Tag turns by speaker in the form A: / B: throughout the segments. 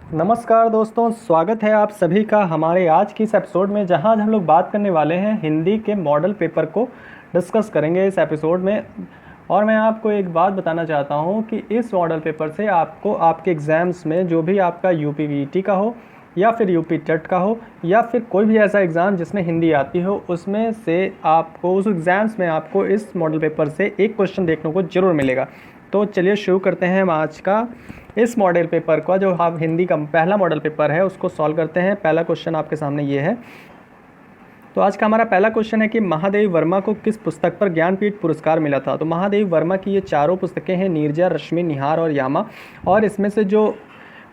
A: नमस्कार दोस्तों, स्वागत है आप सभी का हमारे आज की इस एपिसोड में, जहां आज हम लोग बात करने वाले हैं हिंदी के मॉडल पेपर को डिस्कस करेंगे इस एपिसोड में। और मैं आपको एक बात बताना चाहता हूं कि इस मॉडल पेपर से आपको आपके एग्ज़ाम्स में जो भी आपका यूपीवीटी का हो या फिर यूपी टेट का हो या फिर कोई भी ऐसा एग्ज़ाम जिसमें हिंदी आती हो, उसमें से आपको उस एग्ज़ाम्स में आपको इस मॉडल पेपर से एक क्वेश्चन देखने को ज़रूर मिलेगा। तो चलिए शुरू करते हैं हम आज का इस मॉडल पेपर का, जो आप हिंदी का पहला मॉडल पेपर है उसको सॉल्व करते हैं। पहला क्वेश्चन आपके सामने ये है। तो आज का हमारा पहला क्वेश्चन है कि महादेवी वर्मा को किस पुस्तक पर ज्ञानपीठ पुरस्कार मिला था। तो महादेवी वर्मा की ये चारों पुस्तकें हैं, नीरजा, रश्मि, निहार और यामा। और इसमें से जो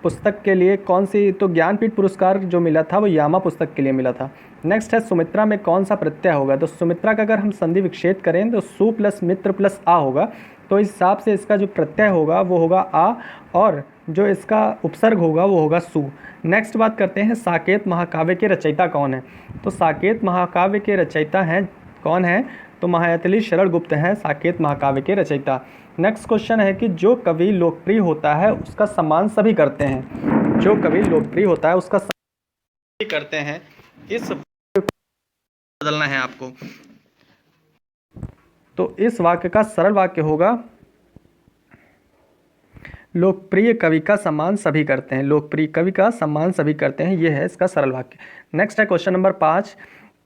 A: पुस्तक के लिए कौन सी, तो ज्ञानपीठ पुरस्कार जो मिला था वो यामा पुस्तक के लिए मिला था। नेक्स्ट है सुमित्रा में कौन सा प्रत्यय होगा। तो सुमित्रा का अगर हम संधि विच्छेद करें तो सु प्लस मित्र प्लस आ होगा। तो इस हिसाब से इसका जो प्रत्यय होगा वो होगा आ, और जो इसका उपसर्ग होगा वो होगा सु। नेक्स्ट बात करते हैं साकेत महाकाव्य के रचयिता कौन है। तो साकेत महाकाव्य के रचयिता हैं कौन है, तो महायतली शरण गुप्त हैं साकेत महाकाव्य के रचयिता। नेक्स्ट क्वेश्चन है कि जो कवि लोकप्रिय होता है उसका सम्मान सभी करते हैं। जो कवि लोकप्रिय होता है उसका सम्मान सभी करते हैं। इस बदलना है आपको। तो इस वाक्य का सरल वाक्य होगा लोकप्रिय कवि का सम्मान सभी करते हैं। लोकप्रिय कवि का सम्मान सभी करते हैं, ये है इसका सरल वाक्य। नेक्स्ट है क्वेश्चन नंबर 5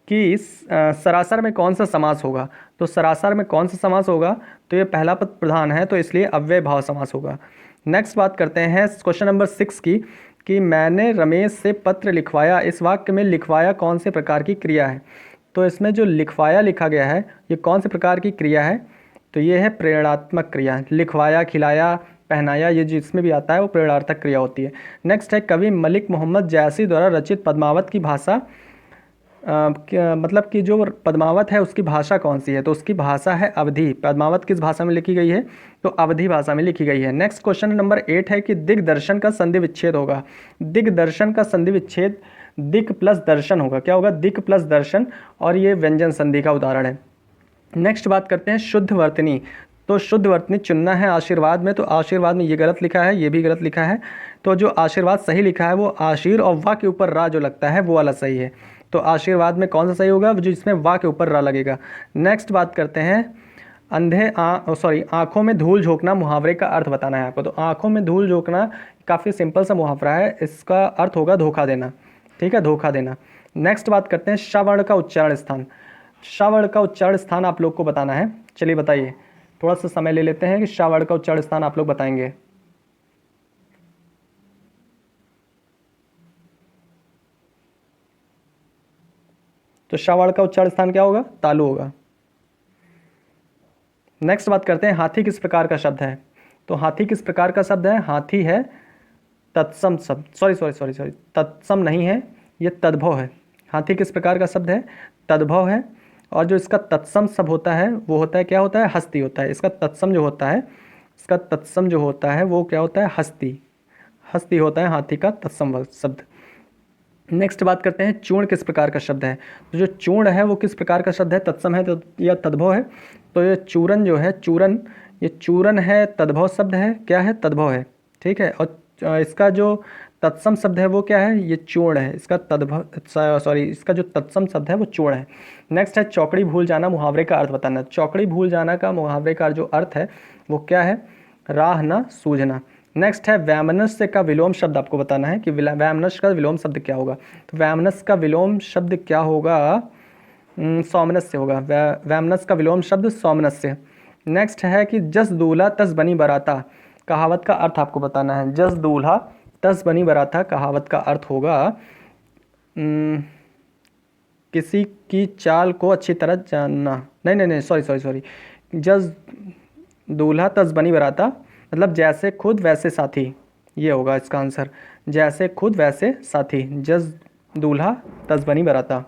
A: कि सरासर में कौन सा समास होगा। तो सरासर में कौन सा समास होगा, तो ये पहला पद प्रधान है तो इसलिए अव्यय भाव समास होगा। नेक्स्ट बात करते हैं क्वेश्चन नंबर 6 की कि मैंने रमेश से पत्र लिखवाया। इस वाक्य में लिखवाया कौन से प्रकार की क्रिया है। तो इसमें जो लिखवाया लिखा गया है ये कौन से प्रकार की क्रिया है, तो ये है प्रेरणात्मक क्रिया। लिखवाया, खिलाया, पहनाया, ये जिसमें भी आता है वो प्रेरणार्थक क्रिया होती है। नेक्स्ट है कवि मलिक मोहम्मद जैसी द्वारा रचित पद्मावत की भाषा, मतलब कि जो पद्मावत है उसकी भाषा कौन सी है। तो उसकी भाषा है अवधी। पद्मावत किस भाषा में लिखी गई है, तो अवधी भाषा में लिखी गई है। नेक्स्ट क्वेश्चन नंबर 8 है कि दिग्दर्शन का संधि विच्छेद होगा। दिग्दर्शन का संधि विच्छेद दिक प्लस दर्शन होगा। क्या होगा, दिक प्लस दर्शन, और ये व्यंजन संधि का उदाहरण है। नेक्स्ट बात करते हैं शुद्ध वर्तनी। तो शुद्ध वर्तनी चुनना है आशीर्वाद में। तो आशीर्वाद में ये गलत लिखा है, ये भी गलत लिखा है। तो जो आशीर्वाद सही लिखा है वो आशीर और वाह के ऊपर रा जो लगता है वो वाला सही है। तो आशीर्वाद में कौन सा सही होगा, जो जिसमें वाह के ऊपर रा लगेगा। नेक्स्ट बात करते हैं आँखों में धूल झोंकना मुहावरे का अर्थ बताना है आपको। तो आँखों में धूल झोंकना काफ़ी सिंपल सा मुहावरा है, इसका अर्थ होगा धोखा देना। ठीक है, धोखा देना। नेक्स्ट बात करते हैं श्रवण का उच्चारण स्थान। श्रवण का उच्चारण स्थान आप लोग को बताना है। चलिए बताइए, थोड़ा सा समय ले लेते हैं कि श्रवण का उच्चारण स्थान आप लोग बताएंगे। तो श्रवण का उच्चारण स्थान क्या होगा, तालु होगा। नेक्स्ट बात करते हैं हाथी किस प्रकार का शब्द है। तो हाथी किस प्रकार का शब्द है, हाथी है तत्सम शब्द। सॉरी, तत्सम नहीं है, ये तद्भव है। हाथी किस प्रकार का शब्द है, तद्भव है। और जो इसका तत्सम शब्द होता है वो होता है, क्या होता है, हस्ती होता है। इसका तत्सम जो होता है, इसका तत्सम जो होता है वो क्या होता है, हस्ती। हस्ती होता है हाथी का तत्सम शब्द। नेक्स्ट बात करते हैं चूर्ण किस प्रकार का शब्द है। तो जो चूर्ण है वो किस प्रकार का शब्द है, तत्सम है तो या तद्भव है। तो ये चूरन जो है, चूरन, ये चूरन है, तद्भव शब्द है, क्या है, तद्भव है। ठीक है, और इसका जो तत्सम शब्द है वो क्या है, ये चूर्ण है। इसका इसका जो तत्सम शब्द है वो चूर्ण है। नेक्स्ट है चौकड़ी भूल जाना मुहावरे का अर्थ बताना। चौकड़ी भूल जाना का मुहावरे का जो अर्थ है वो क्या है, राह न सूझना। नेक्स्ट है वैमनस्य का विलोम शब्द आपको बताना है कि वैमनस्य का विलोम शब्द क्या होगा। तो वैमनस्य का विलोम शब्द क्या होगा, सौमनस्य होगा। वैमनस्य का विलोम शब्द सौमनस्य। नेक्स्ट है कि जस दूल्हा तस बनी बराता, कहावत का अर्थ आपको बताना है। जस दूल्हा तस बनी बराता कहावत का अर्थ होगा किसी की चाल को अच्छी तरह जानना। नहीं, सॉरी, जस दूल्हा तस बनी बराता मतलब जैसे खुद वैसे साथी, ये होगा इसका आंसर। जैसे खुद वैसे साथी, जस दूल्हा तस बनी बराता।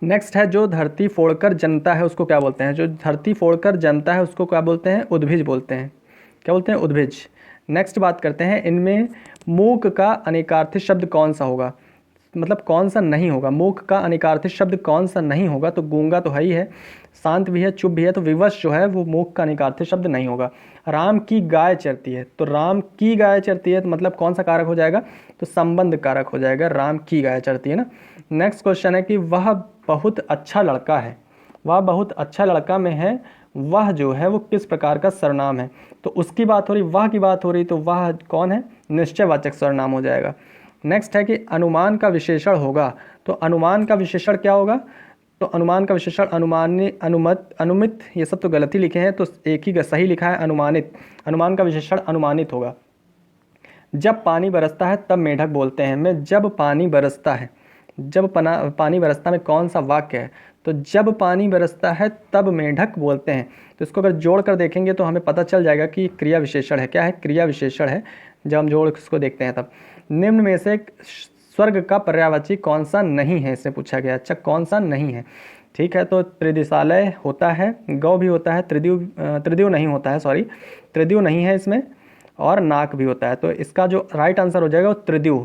A: नेक्स्ट है जो धरती फोड़कर जनता है उसको क्या बोलते हैं। जो धरती फोड़कर जनता है उसको क्या बोलते हैं, उद्भिज बोलते हैं। क्या बोलते हैं, उद्भिज। नेक्स्ट बात करते हैं इनमें मूक का अनेकार्थी शब्द कौन सा होगा। मतलब कौन सा नहीं होगा, मूक का अनिकार्थी शब्द कौन सा नहीं होगा, तो गूंगा तो है ही है, शांत भी है, चुप भी है, तो विवश जो है वो मूक का अनिकार्थी शब्द नहीं होगा। राम की गाय चरती है, तो राम की गाय चरती है तो मतलब कौन सा कारक हो जाएगा, तो संबंध कारक हो जाएगा, राम की गाय चरती है ना। नेक्स्ट क्वेश्चन है कि वह बहुत अच्छा लड़का है, वह बहुत अच्छा लड़का में है, वह जो है वो किस प्रकार का सर्वनाम है, तो उसकी बात हो रही, वह की बात हो रही, तो वह कौन है, निश्चयवाचक सर्वनाम हो जाएगा। नेक्स्ट है कि अनुमान का विशेषण होगा, तो अनुमान का विशेषण क्या होगा, तो अनुमान का विशेषण अनुमानी, अनुमत, अनुमित, ये सब तो गलत ही लिखे हैं, तो एक ही सही लिखा है अनुमानित। अनुमान का विशेषण अनुमानित होगा। जब पानी बरसता है तब मेढक बोलते हैं में जब पानी बरसता है, जब पानी बरसता में कौन सा वाक्य है, तो जब पानी बरसता है तब मेढक बोलते हैं, तो इसको अगर जोड़ कर देखेंगे तो हमें पता चल जाएगा कि क्रिया विशेषण है। क्या है, क्रिया विशेषण है, जब हम जोड़ इसको देखते हैं तब। निम्न में से स्वर्ग का पर्यायवाची कौन सा नहीं है, इससे पूछा गया। अच्छा, कौन सा नहीं है, ठीक है, तो त्रिदिशालय होता है, गौ भी होता है, त्रिदिव नहीं होता है, सॉरी त्रिदिव नहीं है इसमें, और नाक भी होता है, तो इसका जो राइट आंसर हो जाएगा वो त्रिदिव।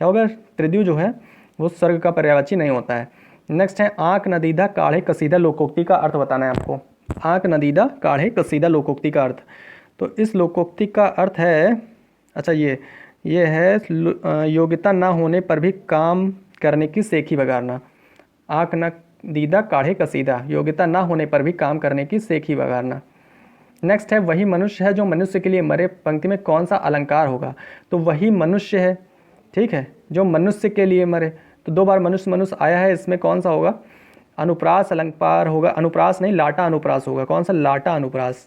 A: क्या होगा, त्रिदिव जो है वो स्वर्ग का पर्यायवाची नहीं होता है। नेक्स्ट है आंख नदीदा काढ़े कसीदा लोकोक्ति का अर्थ बताना है आपको। आंख नदीदा काढ़े कसीदा लोकोक्ति का अर्थ, तो इस लोकोक्ति का अर्थ है, अच्छा ये है योग्यता ना होने पर भी काम करने की सेखी बगारना। आंख नदीदा काढ़े कसीदा, योग्यता ना होने पर भी काम करने की सेखी बगारना। नेक्स्ट है वही मनुष्य है जो मनुष्य के लिए मरे, पंक्ति में कौन सा अलंकार होगा, तो वही मनुष्य है, ठीक है, जो मनुष्य के लिए मरे, तो दो बार मनुष्य मनुष्य आया है, इसमें कौन सा होगा, अनुप्रास अलंकार होगा, अनुप्रास नहीं लाटा अनुप्रास होगा, कौन सा, लाटा अनुप्रास,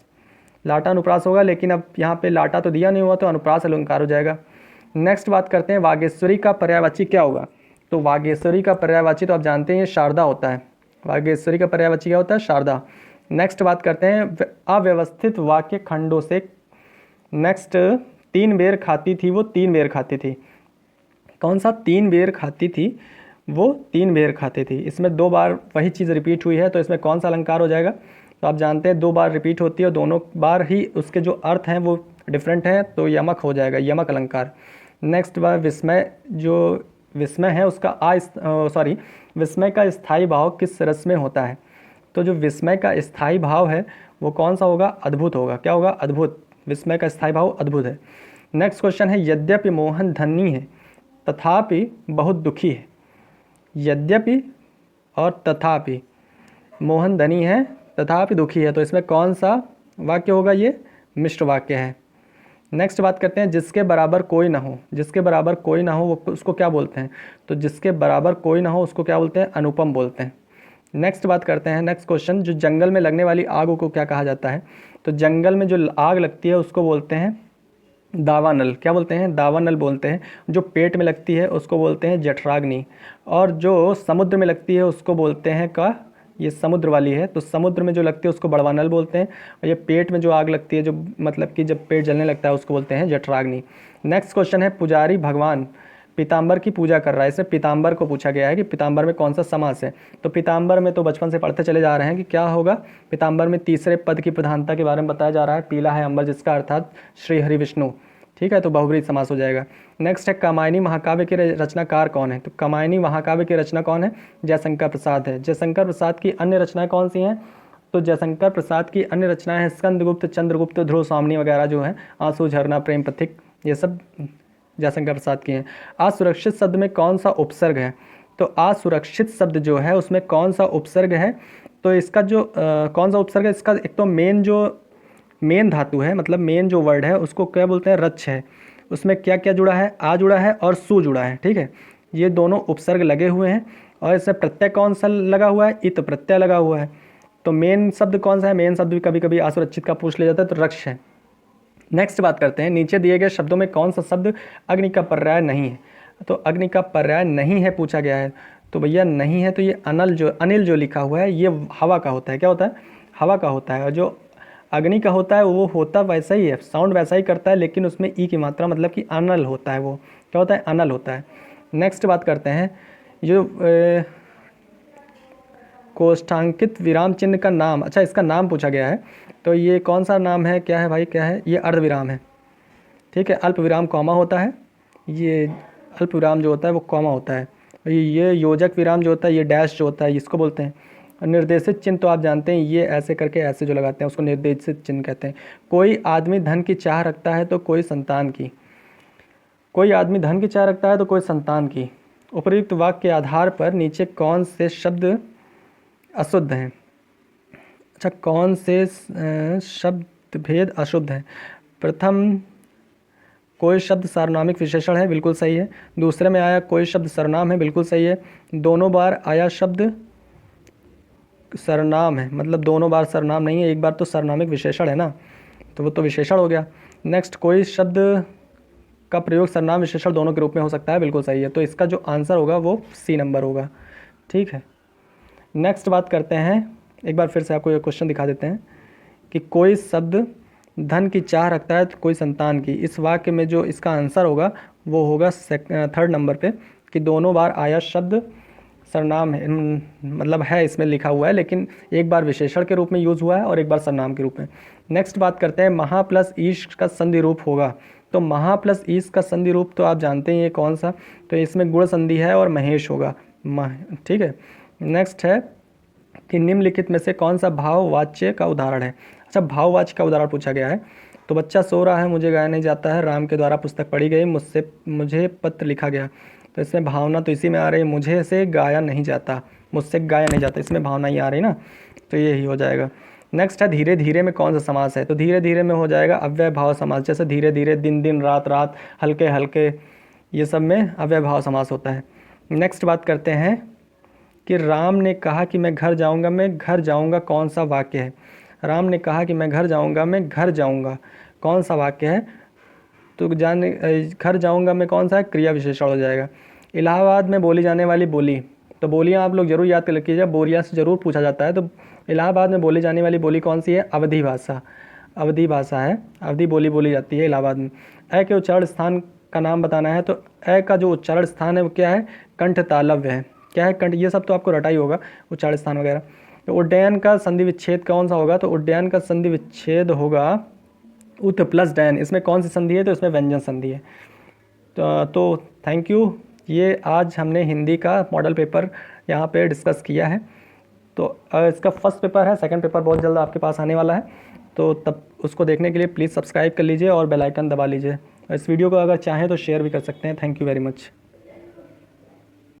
A: लाटा अनुप्रास होगा, लेकिन अब यहाँ पे लाटा तो दिया नहीं हुआ तो अनुप्रास अलंकार हो जाएगा। नेक्स्ट बात करते हैं वागेश्वरी का पर्यायवाची क्या होगा, तो वागेश्वरी का पर्यायवाची तो आप जानते हैं ये शारदा होता है, वागेश्वरी का पर्यायवाची क्या होता है, शारदा। नेक्स्ट बात करते हैं अव्यवस्थित वाक्य खंडों से, नेक्स्ट 3 बेर खाती थी वो 3 बेर खाती थी, कौन सा 3 बेर खाती थी, वो 3 बेर खाती थी, इसमें 2 बार वही चीज़ रिपीट हुई है, तो इसमें कौन सा अलंकार हो जाएगा, तो आप जानते हैं 2 बार रिपीट होती है, दोनों बार ही उसके जो अर्थ हैं वो डिफरेंट हैं, तो यमक हो जाएगा, यमक अलंकार। नेक्स्ट बार विस्मय, जो विस्मय है उसका विस्मय का स्थायी भाव किस रस में होता है, तो जो विस्मय का स्थायी भाव है वो कौन सा होगा, अद्भुत होगा, क्या होगा, अद्भुत, विस्मय का स्थायी भाव अद्भुत है। नेक्स्ट क्वेश्चन है यद्यपि मोहन धनी है तथापि बहुत दुखी है, यद्यपि और तथापि, मोहन धनी है तथापि दुखी है, तो इसमें कौन सा वाक्य होगा, ये मिश्र वाक्य है। नेक्स्ट बात करते हैं जिसके बराबर कोई ना हो, जिसके बराबर कोई ना हो वो उसको क्या बोलते हैं, तो जिसके बराबर कोई ना हो उसको क्या बोलते हैं, अनुपम बोलते हैं। नेक्स्ट बात करते हैं, नेक्स्ट क्वेश्चन, जो जंगल में लगने वाली आग को क्या कहा जाता है, तो जंगल में जो आग लगती है उसको बोलते हैं दावानल, क्या बोलते हैं, दावानल बोलते हैं। जो पेट में लगती है उसको बोलते हैं जठराग्नि, और जो समुद्र में लगती है उसको बोलते हैं का, ये समुद्र वाली है, तो समुद्र में जो लगती है उसको बड़वानल बोलते हैं, और ये पेट में जो आग लगती है, जो मतलब कि जब पेट जलने लगता है उसको बोलते हैं जठराग्नि। नेक्स्ट क्वेश्चन है पुजारी भगवान पीताम्बर की पूजा कर रहा है, इसमें पीताम्बर को पूछा गया है कि पीताम्बर में कौन सा समास है, तो पीताम्बर में तो बचपन से पढ़ते चले जा रहे हैं कि क्या होगा, पीताम्बर में तीसरे पद की प्रधानता के बारे में बताया जा रहा है, पीला है अंबर जिसका अर्थात श्री हरि विष्णु, ठीक है, तो बहुब्रीहि समास हो जाएगा। नेक्स्ट है कामायनी महाकाव्य के रचनाकार कौन है, तो कामायनी महाकाव्य की रचना कौन है, जयशंकर प्रसाद है। जयशंकर प्रसाद की अन्य रचनाएं कौन सी हैं, तो जयशंकर प्रसाद की अन्य रचनाएं हैं स्कंदगुप्त, चंद्रगुप्त, ध्रुव स्वामिनी वगैरह जो हैं, आंसू झरना, प्रेम पथिक, ये सब जयशंकर प्रसाद की हैं। असुरक्षित शब्द में कौन सा उपसर्ग है, तो असुरक्षित शब्द जो है उसमें कौन सा उपसर्ग है, तो इसका जो कौन सा उपसर्ग है, इसका एक तो मेन धातु है, मतलब मेन जो वर्ड है उसको क्या बोलते हैं, रच है, उसमें क्या क्या जुड़ा है, आ जुड़ा है और सु जुड़ा है, ठीक है, ये दोनों उपसर्ग लगे हुए हैं, और इसमें प्रत्यय कौन सा लगा हुआ है, इत प्रत्यय लगा हुआ है, तो मेन शब्द कौन सा है, मेन शब्द भी कभी कभी असुरक्षित का पूछ लिया जाता है, तो रक्ष है। नेक्स्ट बात करते हैं नीचे दिए गए शब्दों में कौन सा शब्द अग्नि का पर्याय नहीं है, तो अग्नि का पर्याय नहीं है पूछा गया है, तो भैया नहीं है, तो ये अनिल जो लिखा हुआ है ये हवा का होता है, क्या होता है, हवा का होता है, और जो अग्नि का होता है वो होता वैसा ही है, साउंड वैसा ही करता है, लेकिन उसमें ई की मात्रा मतलब कि अनल होता है, वो क्या होता है, अनल होता है। नेक्स्ट बात करते हैं जो कोष्ठांकित विराम चिन्ह का नाम, अच्छा इसका नाम पूछा गया है, तो ये कौन सा नाम है, क्या है भाई, क्या है, ये अर्धविराम है, ठीक है, अल्प विराम कॉमा होता है, ये अल्प विराम जो होता है वो कॉमा होता है, ये योजक विराम जो होता है, ये डैश जो होता है, इसको बोलते हैं। निर्देशित चिन्ह तो आप जानते हैं, ये ऐसे करके ऐसे जो लगाते हैं उसको निर्देशित चिन्ह कहते हैं। कोई आदमी धन की चाह रखता है तो कोई संतान की। कोई आदमी धन की चाह रखता है तो कोई संतान की। उपर्युक्त वाक्य के आधार पर नीचे कौन से शब्द अशुद्ध हैं? अच्छा, कौन से शब्द भेद अशुद्ध हैं? प्रथम, कोई शब्द सार्वनामिक विशेषण है, बिल्कुल सही है। दूसरे में आया कोई शब्द सर्वनाम है, बिल्कुल सही है। दोनों बार आया शब्द सर्वनाम है, मतलब दोनों बार सर्वनाम नहीं है, एक बार तो सर्वनामिक विशेषण है ना, तो वो तो विशेषण हो गया। नेक्स्ट, कोई शब्द का प्रयोग सर्वनाम विशेषण दोनों के रूप में हो सकता है, बिल्कुल सही है। तो इसका जो आंसर होगा वो सी नंबर होगा। ठीक है, नेक्स्ट बात करते हैं। एक बार फिर से आपको ये क्वेश्चन दिखा देते हैं कि कोई शब्द धन की चाह रखता है तो कोई संतान की। इस वाक्य में जो इसका आंसर होगा वो होगा थर्ड नंबर पे, कि दोनों बार आया शब्द सर्वनाम है, मतलब है इसमें लिखा हुआ है, लेकिन एक बार विशेषण के रूप में यूज़ हुआ है और एक बार सर्वनाम के रूप में। नेक्स्ट बात करते हैं, महा प्लस ईश का संधि रूप होगा। तो महा प्लस ईश का संधि रूप तो आप जानते हैं ये कौन सा, तो इसमें गुण संधि है और महेश होगा। ठीक है। नेक्स्ट है कि निम्नलिखित में से कौन सा भाववाच्य का उदाहरण है? अच्छा, भाववाच्य का उदाहरण पूछा गया है। तो बच्चा सो रहा है, मुझे गाया नहीं जाता है, राम के द्वारा पुस्तक पढ़ी गई, मुझे पत्र लिखा गया। तो इसमें भावना तो इसी में आ रही है, मुझे से गाया नहीं जाता, मुझसे गाया नहीं जाता, इसमें भावना ही आ रही ना, तो यही हो जाएगा। नेक्स्ट है धीरे धीरे में कौन सा समास है? तो धीरे धीरे में हो जाएगा अव्यय भाव समास, जैसे धीरे धीरे, दिन दिन, रात रात, हल्के हल्के, ये सब में अव्यय भाव समास होता है। नेक्स्ट बात करते हैं कि राम ने कहा कि मैं घर जाऊंगा, मैं घर जाऊंगा, कौन सा वाक्य है? राम ने कहा कि मैं घर जाऊंगा, मैं घर जाऊंगा, कौन सा वाक्य है? तो घर जाऊंगा में कौन सा है? क्रिया विशेषण हो जाएगा। इलाहाबाद में बोली जाने वाली बोली, तो बोलियां आप लोग जरूर याद कर लीजिए, बोलियां से ज़रूर पूछा जाता है। तो इलाहाबाद में बोली जाने वाली बोली कौन सी है? अवधी भाषा, अवधी भाषा है, अवधी बोली बोली जाती है इलाहाबाद में। अ के उच्चारण स्थान का नाम बताना है, तो अ का जो उच्चारण स्थान है वो क्या है? कंठ तालव्य है। क्या है? कंठ। ये सब तो आपको रटा ही होगा, उच्चारण स्थान वगैरह। तो उड्डयन का संधि विच्छेद कौन सा होगा? तो उड्डयन का संधि विच्छेद होगा उत प्लस डयन। इसमें कौन सी संधि है? तो इसमें व्यंजन संधि है। तो थैंक यू। ये आज हमने हिंदी का मॉडल पेपर यहाँ पे डिस्कस किया है। तो इसका फर्स्ट पेपर है, सेकंड पेपर बहुत जल्द आपके पास आने वाला है, तो तब उसको देखने के लिए प्लीज़ सब्सक्राइब कर लीजिए और बेल आइकन दबा लीजिए। इस वीडियो को अगर चाहें तो शेयर भी कर सकते हैं। Thank you very much.